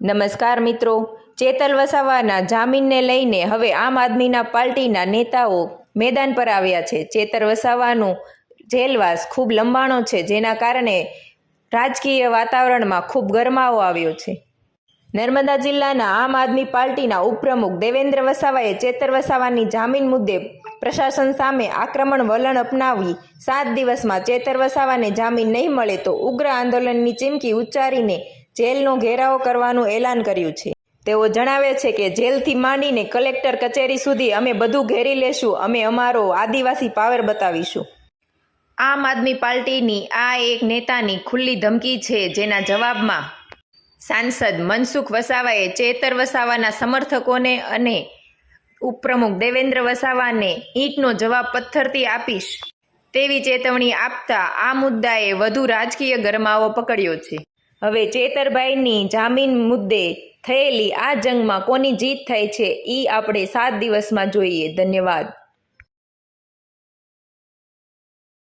નમસ્કાર મિત્રો, ચેતર વસાવાના જામીનને લઈને હવે આમ આદમીના પાર્ટીના નેતાઓ મેદાન પર આવ્યા છે। ચેતર વસાવાનું જેલવાસ ખૂબ લંબાણો છે, જેના કારણે રાજકીય વાતાવરણમાં ખૂબ ગરમાવો આવ્યો છે। નર્મદા જિલ્લાના આમ આદમી પાર્ટીના ઉપપ્રમુખ દેવેન્દ્ર વસાવાએ ચેતર વસાવાની જામીન મુદ્દે પ્રશાસન સામે આક્રમણ વલણ અપનાવી 7 દિવસમાં ચેતર વસાવાને જામીન નહીં મળે તો ઉગ્ર આંદોલનની ચીમકી ઉચ્ચારીને જેલનો ઘેરાવો કરવાનું એલાન કર્યું છે। તેઓ જણાવે છે કે જેલથી માંડીને કલેક્ટર કચેરી સુધી અમે બધું ઘેરી લેશું, અમે અમારો આદિવાસી પાવર બતાવીશું। આમ આદમી પાર્ટીની આ એક નેતાની ખુલ્લી ધમકી છે, જેના જવાબમાં સાંસદ મનસુખ વસાવાએ ચેતર વસાવાના સમર્થકોને અને ઉપપ્રમુખ દેવેન્દ્ર વસાવાને ઈંટનો જવાબ પથ્થરથી આપીશ તેવી ચેતવણી આપતા આ મુદ્દાએ વધુ રાજકીય ગરમાવો પકડ્યો છે। હવે ચેતરભાઈની જામીન મુદ્દે થયેલી આ જંગમાં કોની જીત થાય છે એ આપણે 7 દિવસમાં જોઈએ। ધન્યવાદ।